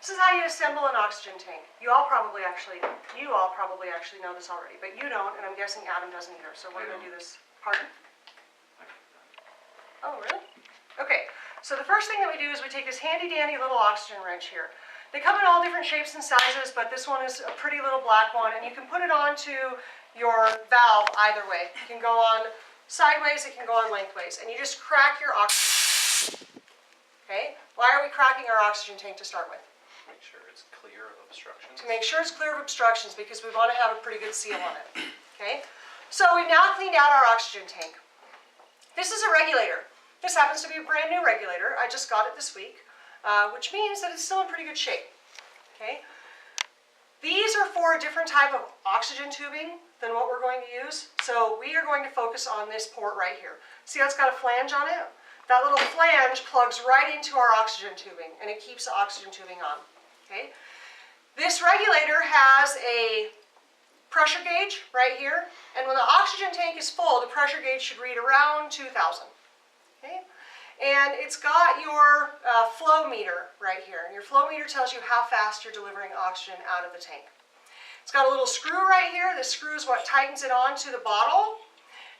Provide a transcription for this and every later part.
This is how you assemble an oxygen tank. You all probably actually know this already, but you don't, and I'm guessing Adam doesn't either. So we're going to do this. Pardon? Oh, really? Okay. So the first thing that we do is we take this handy dandy little oxygen wrench here. They come in all different shapes and sizes, but this one is a pretty little black one, and you can put it onto your valve either way. It can go on sideways, it can go on lengthways, and you just crack your oxygen. Okay? Why are we cracking our oxygen tank to start with? Make sure it's clear of obstructions. To make sure it's clear of obstructions, because we want to have a pretty good seal on it. Okay? So we've now cleaned out our oxygen tank. This is a regulator. This happens to be a brand new regulator. I just got it this week, which means that it's still in pretty good shape. Okay? These are for a different type of oxygen tubing than what we're going to use. So we are going to focus on this port right here. See how it's got a flange on it? That little flange plugs right into our oxygen tubing, and it keeps the oxygen tubing on. Okay? This regulator has a pressure gauge right here, and when the oxygen tank is full, the pressure gauge should read around 2,000. Okay? And it's got your flow meter right here, and your flow meter tells you how fast you're delivering oxygen out of the tank. It's got a little screw right here. This screw is what tightens it onto the bottle,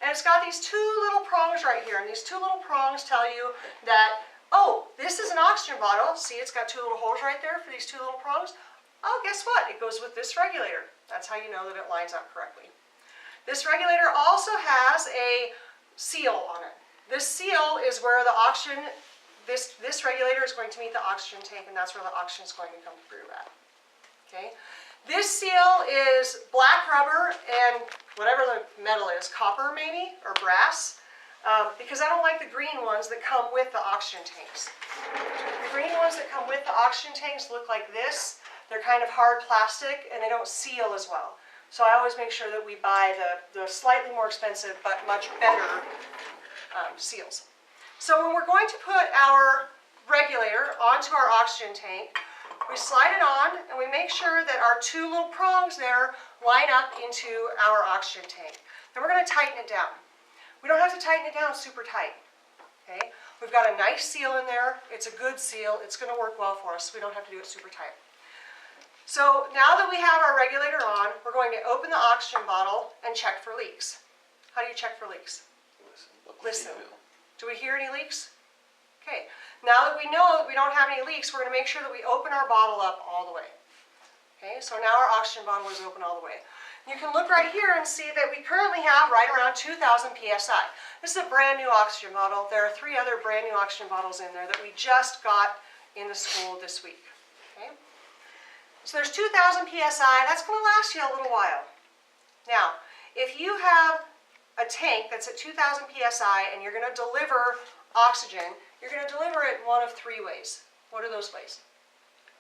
and it's got these two little prongs right here, and these two little prongs tell you that, oh, this is an oxygen bottle. See, it's got two little holes right there for these two little prongs. Oh, guess what? It goes with this regulator. That's how you know that it lines up correctly. This regulator also has a seal on it. This seal is where the oxygen, this regulator is going to meet the oxygen tank, and that's where the oxygen is going to come through at. Okay? This seal is black rubber and whatever the metal is, copper maybe, or brass. Because I don't like the green ones that come with the oxygen tanks. The green ones that come with the oxygen tanks look like this. They're kind of hard plastic, and they don't seal as well. So I always make sure that we buy the slightly more expensive but much better seals. So when we're going to put our regulator onto our oxygen tank, we slide it on, and we make sure that our two little prongs there line up into our oxygen tank. Then we're going to tighten it down. We don't have to tighten it down super tight. Okay? We've got a nice seal in there. It's a good seal. It's going to work well for us. We don't have to do it super tight. So now that we have our regulator on, we're going to open the oxygen bottle and check for leaks. How do you check for leaks? Listen. Do we hear any leaks? Okay. Now that we know that we don't have any leaks, we're going to make sure that we open our bottle up all the way. Okay, so now our oxygen bottle is open all the way. You can look right here and see that we currently have right around 2,000 psi. This is a brand new oxygen bottle. There are 3 other brand new oxygen bottles in there that we just got in the school this week. Okay? So there's 2,000 psi. That's going to last you a little while. Now, if you have a tank that's at 2,000 psi and you're going to deliver oxygen, you're going to deliver it one of 3 ways. What are those ways?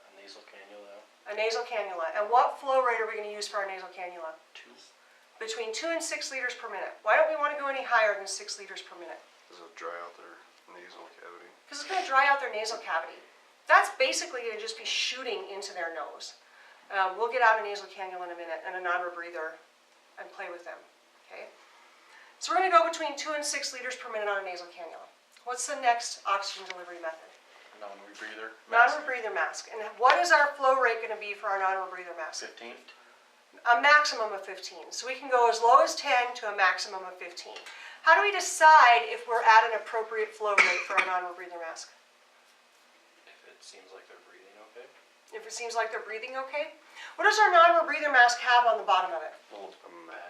A nasal cannula. A nasal cannula. And what flow rate are we going to use for our nasal cannula? 2. Between 2 and 6 liters per minute. Why don't we want to go any higher than 6 liters per minute? Does it dry out their nasal cavity? Because it's going to dry out their nasal cavity. That's basically going to just be shooting into their nose. We'll get out a nasal cannula in a minute and a non-rebreather and play with them. Okay? So we're going to go between 2 and 6 liters per minute on a nasal cannula. What's the next oxygen delivery method? Non-rebreather mask. Non-rebreather mask. And what is our flow rate going to be for our non-rebreather mask? 15. A maximum of 15. So we can go as low as 10 to a maximum of 15. How do we decide if we're at an appropriate flow rate for our non-rebreather mask? If it seems like they're breathing okay. If it seems like they're breathing okay? What does our non-rebreather mask have on the bottom of it? Little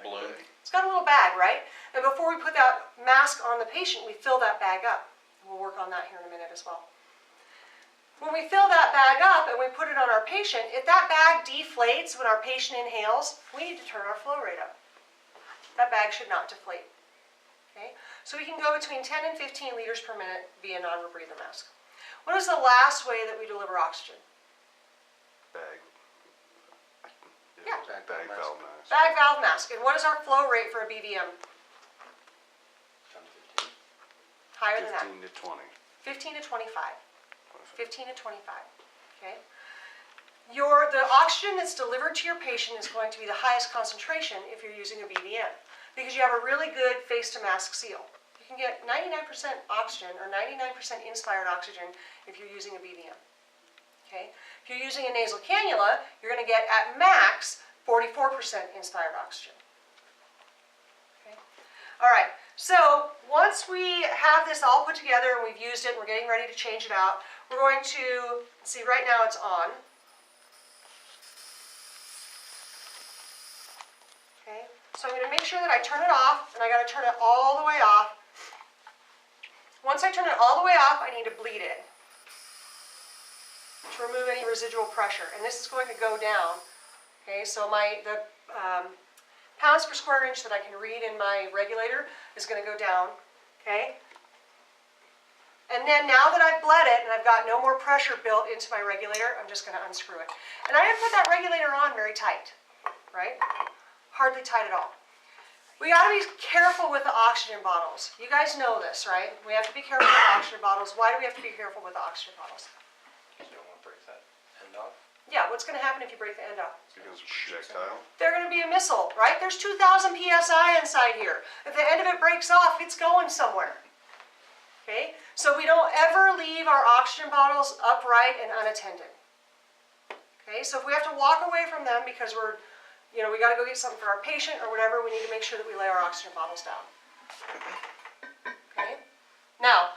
balloon. It's got a little bag, right? And before we put that mask on the patient, we fill that bag up. We'll work on that here in a minute as well. When we fill that bag up and we put it on our patient, if that bag deflates when our patient inhales, we need to turn our flow rate up. That bag should not deflate. Okay? So we can go between 10 and 15 liters per minute via non-rebreather mask. What is the last way that we deliver oxygen? Bag. Yeah. Bag valve mask. Bag valve mask. And what is our flow rate for a BVM? 10 to 15. Higher than that. 15 to 20. 15 to 25. 15 to 25. Okay? The oxygen that's delivered to your patient is going to be the highest concentration if you're using a BVM, because you have a really good face-to-mask seal. You can get 99% oxygen or 99% inspired oxygen if you're using a BVM. Okay? If If you're using a nasal cannula, you're going to get at max 44% inspired oxygen. Okay. All right, so once we have this all put together and we've used it and we're getting ready to change it out, we're going to, see right now it's on. Okay, so I'm going to make sure that I turn it off, and I got to turn it all the way off. Once I turn it all the way off, I need to bleed it to remove any residual pressure, and this is going to go down. Okay, so the pounds per square inch that I can read in my regulator is going to go down. Okay, and then now that I've bled it and I've got no more pressure built into my regulator, I'm just going to unscrew it. And I didn't put that regulator on very tight, right? Hardly tight at all. We got to be careful with the oxygen bottles. You guys know this, right? We have to be careful with the oxygen bottles. Why do we have to be careful with the oxygen bottles? You don't want to break that end off. Yeah, what's going to happen if you break the end off? Because of projectile. They're going to be a missile, right? There's 2,000 psi inside here. If the end of it breaks off, it's going somewhere. Okay? So we don't ever leave our oxygen bottles upright and unattended. Okay? So if we have to walk away from them because we got to go get something for our patient or whatever, we need to make sure that we lay our oxygen bottles down. Okay? Now,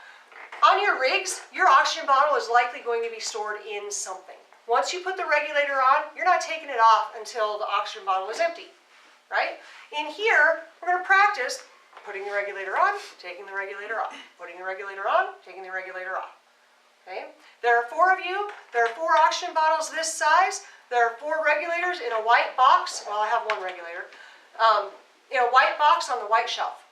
on your rigs, your oxygen bottle is likely going to be stored in something. Once you put the regulator on, you're not taking it off until the oxygen bottle is empty, right? In here, we're going to practice putting the regulator on, taking the regulator off, putting the regulator on, taking the regulator off. Okay? There are 4 of you. There are 4 oxygen bottles this size. There are 4 regulators in a white box. Well, I have 1 regulator. In a white box on the white shelf.